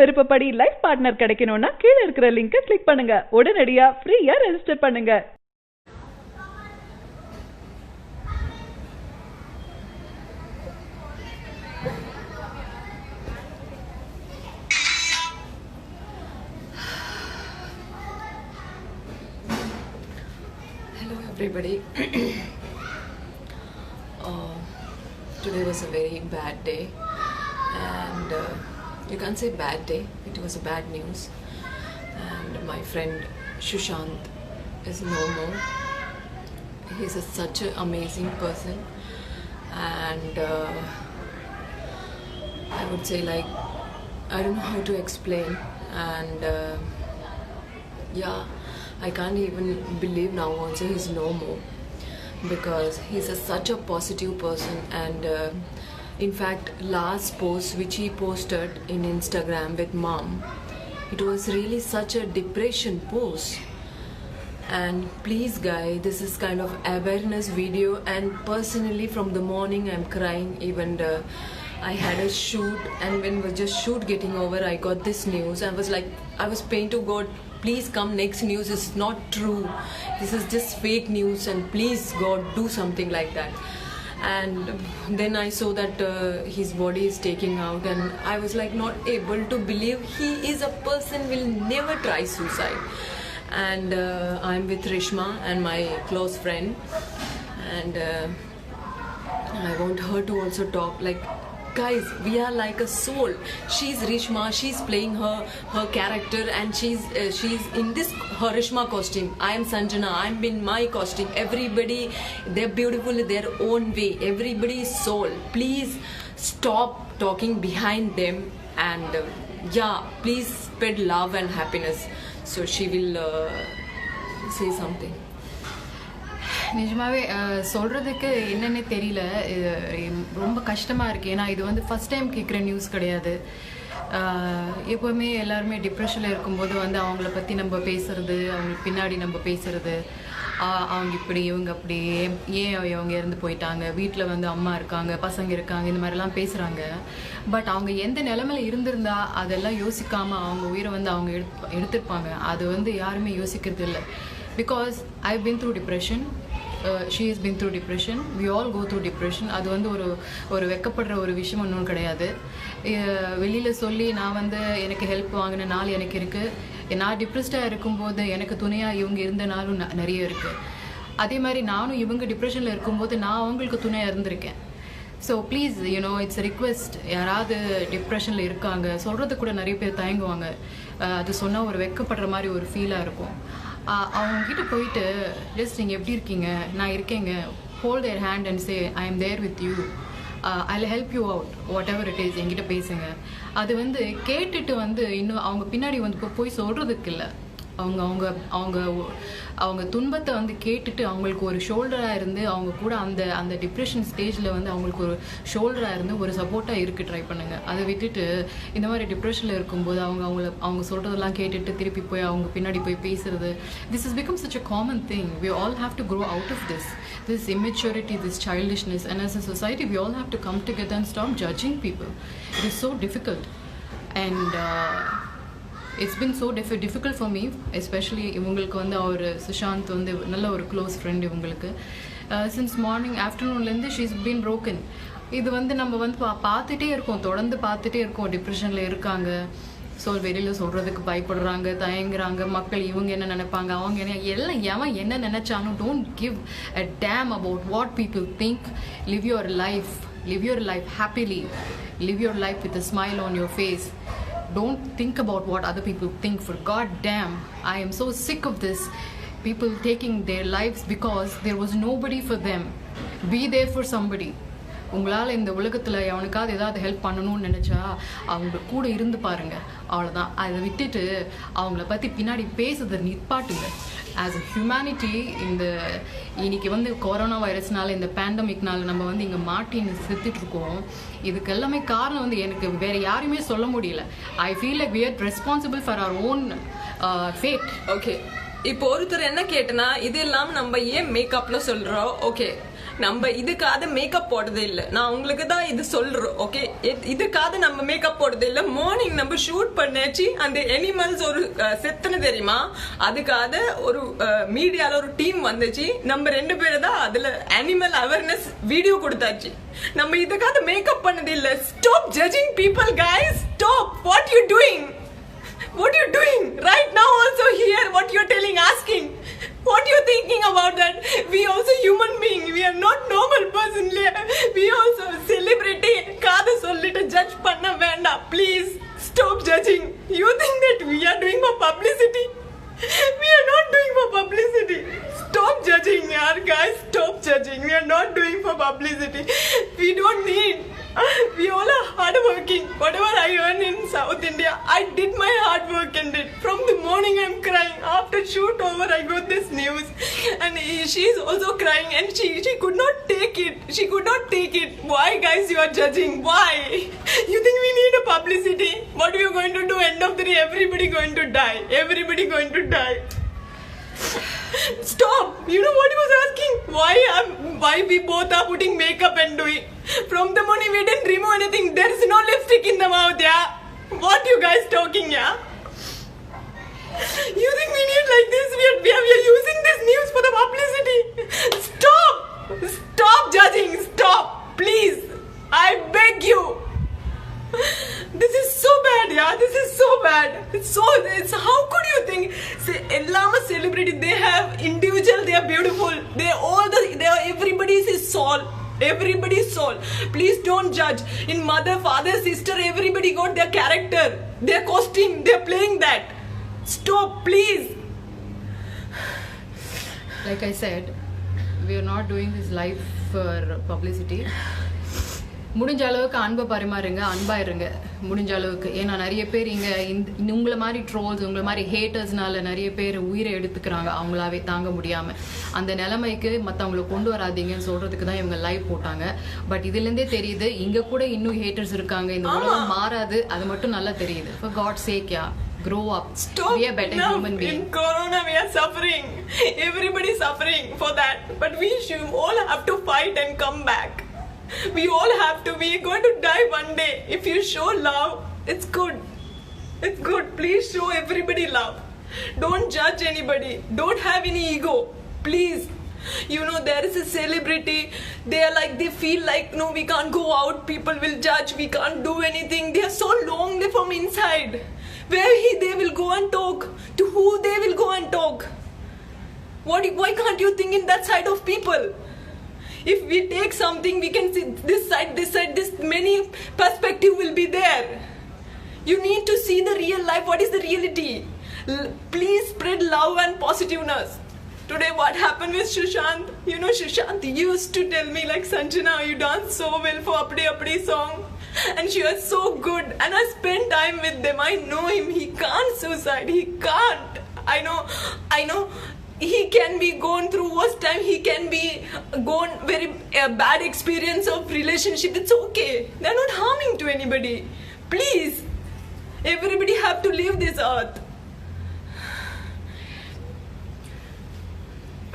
விருப்பப்படி life partner கிடைக்கணும்னா கீழ இருக்கிற லிங்கை கிளிக் பண்ணுங்க. உடனடியா ஃப்ரீயா ரெஜிஸ்டர் பண்ணுங்க. Hello everybody. Today was a very bad day, and you can't say bad day, it was a bad news. And my friend Shushant is no more. He's such an amazing person, and I would say, like, I don't know how to explain, and yeah, I can't even believe now also he's no more, because he's such a positive person. And in fact, last post which he posted in Instagram with mom, it was really such a depression post. And please guys, this is kind of awareness video, and personally from the morning I'm crying. Even I had a shoot, and when was just shoot getting over, I got this news. I was praying to God, please come next news is not true, this is just fake news, and please God do something like that. And then I saw that his body is taking out, and I was like not able to believe he is a person will never try suicide. And I'm with Rishma and my close friend, and I want her to also talk. Like, guys, we are like a soul. She's Rishma, she's playing her character, and she's in this her Rishma costume. I am Sanjana, I'm in my costume. Everybody, they're beautiful in their own way. Everybody is soul. Please stop talking behind them, and yeah, please spread love and happiness. So she will say something. நிஜமாவே சொல்கிறதுக்கு என்னென்னே தெரியல. ரொம்ப கஷ்டமாக இருக்குது. ஏன்னா இது வந்து ஃபஸ்ட் டைம் கேட்குற நியூஸ் கிடையாது. எப்போவுமே எல்லாருமே டிப்ரெஷனில் இருக்கும்போது வந்து அவங்கள பற்றி நம்ம பேசுகிறது, அவங்களுக்கு பின்னாடி நம்ம பேசுகிறது, அவங்க இப்படி இவங்க அப்படி, ஏன் அவங்க இறந்து போயிட்டாங்க, வீட்டில் வந்து அம்மா இருக்காங்க, பசங்க இருக்காங்க, இந்த மாதிரிலாம் பேசுகிறாங்க. பட் அவங்க எந்த நிலைமையில் இருந்திருந்தா அதெல்லாம் யோசிக்காமல் அவங்க உயிரை வந்து அவங்க எடுத்திருப்பாங்க. அது வந்து யாருமே யோசிக்கிறது இல்லை. Because I've been through depression, she has been through depression, we all go through depression. அது வந்து ஒரு வெக்கப்படுற ஒரு விஷயம் ஒன்றும் கிடையாது. வெளியில் சொல்லி நான் வந்து எனக்கு ஹெல்ப் வாங்கின நாள் எனக்கு இருக்குது. நான் டிப்ரெஸ்டாக இருக்கும்போது எனக்கு துணையாக இவங்க இருந்த நாளும் நிறைய இருக்குது. அதே மாதிரி நானும் இவங்க டிப்ரெஷனில் இருக்கும்போது நான் அவங்களுக்கு துணையாக இருந்திருக்கேன். ஸோ ப்ளீஸ் இட்ஸ் ரிக்வெஸ்ட், யாராவது டிப்ரெஷனில் இருக்காங்க சொல்கிறது கூட நிறைய பேர் தயங்குவாங்க. அது சொன்னால் ஒரு வெக்கப்படுற மாதிரி ஒரு ஃபீலாக இருக்கும். அவங்ககிட்ட போயிட்டு ஜஸ்ட் நீங்கள் எப்படி இருக்கீங்க, நான் இருக்கேங்க, hold their hand and say I am there with you, I help you out, whatever it is, என்கிட்ட பேசுங்க. அது வந்து கேட்டுட்டு வந்து இன்னும் அவங்க பின்னாடி வந்து போய் சொல்கிறதுக்கு இல்லை. அவங்க அவங்க அவங்க அவங்க துன்பத்தை வந்து கேட்டுட்டு அவங்களுக்கு ஒரு ஷோல்டராக இருந்து அவங்க கூட அந்த டிப்ரெஷன் ஸ்டேஜில் வந்து அவங்களுக்கு ஒரு ஷோல்டராக இருந்து ஒரு சப்போர்ட்டாக இருக்க ட்ரை பண்ணுங்கள். அதை விட்டுட்டு இந்த மாதிரி டிப்ரெஷனில் இருக்கும்போது அவங்க சொல்கிறதெல்லாம் கேட்டுட்டு திருப்பி போய் அவங்க பின்னாடி போய் பேசுறது, this is become such a common thing. We all have to grow out of this immaturity, this childishness, and as a society we all have to come together and stop judging people. It is so difficult, and it's been so difficult for me, especially இவங்களுக்கு வந்து அவர் சுஷாந்த் வந்து நல்ல ஒரு close friend இவங்களுக்கு. Since morning ஆஃப்டர்நூன்லேருந்து she's been broken. இது வந்து நம்ம வந்து பார்த்துட்டே இருக்கோம், தொடர்ந்து பார்த்துட்டே இருக்கோம். டிப்ரெஷனில் இருக்காங்க, ஸோ வெளியில் சொல்கிறதுக்கு பயப்படுறாங்க, தயங்குறாங்க. மக்கள் இவங்க என்ன நினைப்பாங்க, அவங்க எல்லாம் எவன் என்ன நினச்சாலும் don't give a dam about what people think. Live your life happily, live your life with a smile on your face. Don't think about what other people think. For God damn, I am so sick of this. People taking their lives because there was nobody for them. Be there for somebody. உங்களால் இந்த உலகத்தில் அவனுக்காவது ஏதாவது help பண்ணணும்னு நினச்சா அவங்க கூட இருந்து பாருங்கள், அவ்வளோதான். அதை விட்டுட்டு அவங்கள பற்றி பின்னாடி பேசுறதை நிற்பாட்டுங்க. ஆஸ் அ ஹியூமனிட்டி, இன்னைக்கு வந்து கொரோனா வைரஸ்னால, இந்த பேண்டமிக்னால நம்ம வந்து இங்கே மாட்டின்னு செத்துட்ருக்கோம். இதுக்கு எல்லாமே காரணம் வந்து எனக்கு வேறு யாரையுமே சொல்ல முடியல. I feel like we are responsible for our own fate. Okay, இப்போ ஒருத்தர் என்ன கேட்டனா, இது இல்லாமல் நம்ம ஏன் மேக்கப்ல சொல்கிறோம்? ஓகே, நம்ம இதுக்காக மேக்கப் போடுறது இல்ல. நான் உங்களுக்கு தான் இது சொல்றேன். ஓகே, இதுக்காக நம்ம மேக்கப் போடுறது இல்ல. மார்னிங் நம்ம ஷூட் பண்ணாச்சு. அந்த அனிமல்ஸ் ஒரு செத்துன்னு தெரியுமா, அதுக்காக ஒரு மீடியால ஒரு டீம் வந்துச்சு. நம்ம 2 பேரும் தான் அதுல அனிமல் அவேர்னஸ் வீடியோ கொடுத்தாச்சு. நம்ம இதுக்காக மேக்கப் பண்ணது இல்ல. Stop judging people guys. Stop. What you doing? What you doing right now? Also here, what you're telling, asking, what you thinking about that? We also human being. We are not normal person. We also celebrity. Kada sollita judge panna venda. Please stop judging. You think that we are doing for publicity? We are not doing for publicity. Stop judging, yaar, guys. Stop judging. We are not doing for publicity. We don't need. We all are hardworking. Whatever I earn in South India, I did my hard work and did. From the morning I'm crying. After shoot over, I got this news, and she's also crying, and she could not take it. She could not take it. Why, guys, you are judging? Why? You think we need a publicity? What are you going to do? End of the day, everybody going to die. Everybody going to die. Stop. You know what he was asking? Why we both are putting makeup and doing? From the morning we didn't remove anything. There is no lipstick in the mouth, yeah? What you guys talking, yeah? You think we need like this? We are using this news for the publicity. Stop. Stop judging. Stop. Please. I beg you. This is so bad, yeah. This is so bad. It's how could you think? Say, Ellama celebrity. They have individual. They are beautiful. They are everybody's soul. Everybody's soul. Please don't judge. In mother, father, sister, everybody got their character, their costume. They're playing that. Stop, please. Like I said, we are not doing this live for publicity. முடிஞ்ச அளவுக்கு அன்பை பரிமாறுங்க, அன்பா இருங்க முடிஞ்ச அளவுக்கு. ஏன்னா நிறைய பேர் இங்கே உங்களை மாதிரி ட்ரோல்ஸ், உங்களை மாதிரி ஹேட்டர்ஸ்னால நிறைய பேர் உயிரை எடுத்துக்கிறாங்க அவங்களாவே தாங்க முடியாமல். அந்த நிலைமைக்கு மற்றவங்களை கொண்டு வராதிங்கன்னு சொல்கிறதுக்கு தான் இவங்க லைவ் போட்டாங்க. பட் இதுலேருந்தே தெரியுது இங்கே கூட இன்னும் ஹேட்டர்ஸ் இருக்காங்க. இந்த உலகம் மாறாது, அது மட்டும் நல்லா தெரியுது. For God's sake, yeah. Grow up. Stop. Be a better human being. In Corona, we are suffering. Everybody suffering for that. But we should all have to fight and come back. We all have to. We are going to die one day. If you show love, it's good. It's good. Please show everybody love. Don't judge anybody. Don't have any ego. Please. You know, there is a celebrity. They feel like, no, we can't go out. People will judge. We can't do anything. They are so long from inside. Where they will go and talk? To who they will go and talk? Why can't you think in that side of people? If we take something, we can see this side, this many perspective will be there. You need to see the real life. What is the reality? Please spread love and positiveness. Today what happened with Sushant? You know, Sushant used to tell me like, Sanjana, you dance so well for Apdi Apdi song. And she was so good. And I spent time with them. I know him. He can't suicide. He can't. I know. He can be gone through worst time. He can be gone very bad experience of relationship. It's okay. They're not harming to anybody. Please. Everybody have to leave this earth.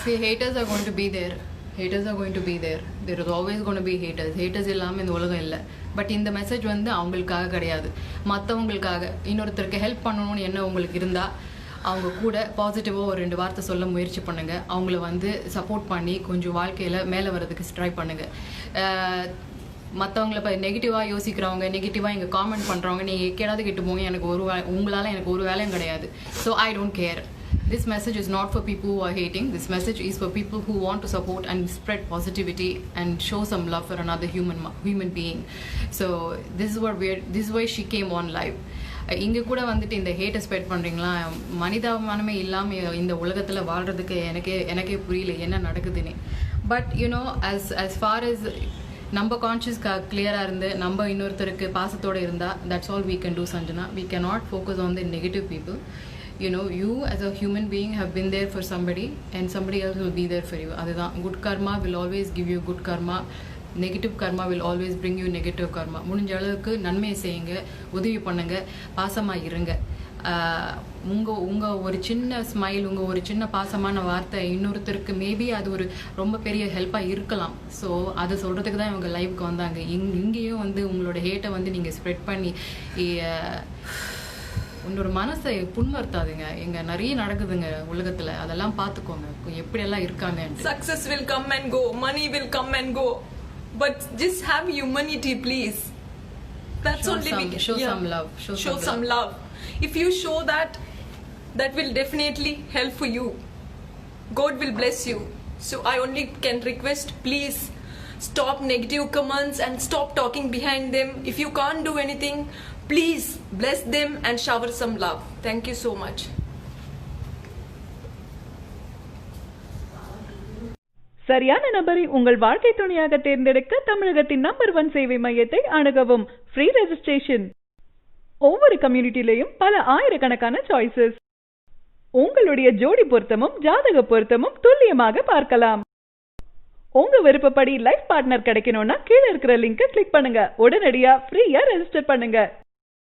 See, haters are going to be there. Haters are going to be there. There is always going to be haters. Haters இல்லாமல் இந்த உலகம் இல்லை. But இந்த message வந்து அவங்களுக்காக கிடையாது, மற்றவங்களுக்காக. இன்னொருத்தருக்கு ஹெல்ப் பண்ணணும்னு என்ன உங்களுக்கு இருந்தால் அவங்க கூட பாசிட்டிவாக ஒரு 2 வார்த்தை சொல்ல முயற்சி பண்ணுங்கள். அவங்கள வந்து சப்போர்ட் பண்ணி கொஞ்சம் வாழ்க்கையில் மேலே வர்றதுக்கு ட்ரை பண்ணுங்கள். மற்றவங்கள இப்போ நெகட்டிவாக யோசிக்கிறவங்க, நெகட்டிவாக இங்கே காமெண்ட் பண்ணுறவங்க, நீங்கள் எக்கேடாவது கெட்டு போங்க, எனக்கு உங்களால் எனக்கு ஒரு வேலையும் கிடையாது. So I don't care. This message is not for people who are hating. This message is for people who want to support and spread positivity and show some love for another human being. So this is why she came on live. இங்கே கூட வந்துட்டு இந்த ஹேட்டை spread பண்ணுறீங்களா? மனிதாபிமானமே இல்லாமல் இந்த உலகத்தில் வாழ்கிறதுக்கு எனக்கே புரியல என்ன நடக்குதுன்னு. But you know as far as நம்ம கான்ஷியஸ் கிளியராக இருந்து நம்ம இன்னொருத்தருக்கு பாசத்தோடு இருந்தால், that's all we can do, Sanjana. We cannot focus on the negative people. You know, you as a human being have been there for somebody and somebody else will be there for you. Adhaan, good karma will always give you good karma. Negative karma will always bring you negative karma. முடிஞ்ச அளவுக்கு நன்மை செய்யுங்க, உதவி பண்ணுங்க, பாசமாக இருங்க. உங்கள் ஒரு சின்ன ஸ்மைல், உங்கள் ஒரு சின்ன பாசமான வார்த்தை இன்னொருத்தருக்கு மேபி அது ஒரு ரொம்ப பெரிய ஹெல்ப்பாக இருக்கலாம். ஸோ அதை சொல்கிறதுக்கு தான் இவங்க லைவுக்கு வந்தாங்க. இங்கேயும் வந்து உங்களோட ஹேட்டை வந்து நீங்கள் ஸ்ப்ரெட் பண்ணி உன்னோட மனசை புண்படுத்தாதுங்க. எங்க நிறைய நடக்குதுங்க உலகத்தில், அதெல்லாம் பார்த்துக்கோங்க எப்படியெல்லாம் இருக்காங்க. Success will come and go, money will come and go, but just have humanity, please. That's only we can. Show some love. Show some love. If you show that, that will definitely help for you. God will bless you. So I only can request, please stop negative comments and stop talking behind them. If you can't do anything, please bless them and shower some love. Thank you so much. சரியான நபரை உங்கள் வாழ்க்கை துணையாக தேர்ந்தெடுக்க தமிழகத்தின் number 1 சேவை மையத்தை அணுகவும். Free registration. ஒவ்வொரு கம்யூனிட்டிலையும் பல ஆயிரக்கணக்கான சாய்ஸஸ். உங்களுடைய ஜோடி பொருத்தமும் ஜாதக பொருத்தமும் துல்லியமாக பார்க்கலாம். உங்க விருப்பப்படி லைஃப் பார்ட்னர் கிடைக்கணும்னா கீழே இருக்கிற லிங்கை கிளிக் பண்ணுங்க. உடனடியா ஃப்ரீயா ரெஜிஸ்டர் பண்ணுங்க.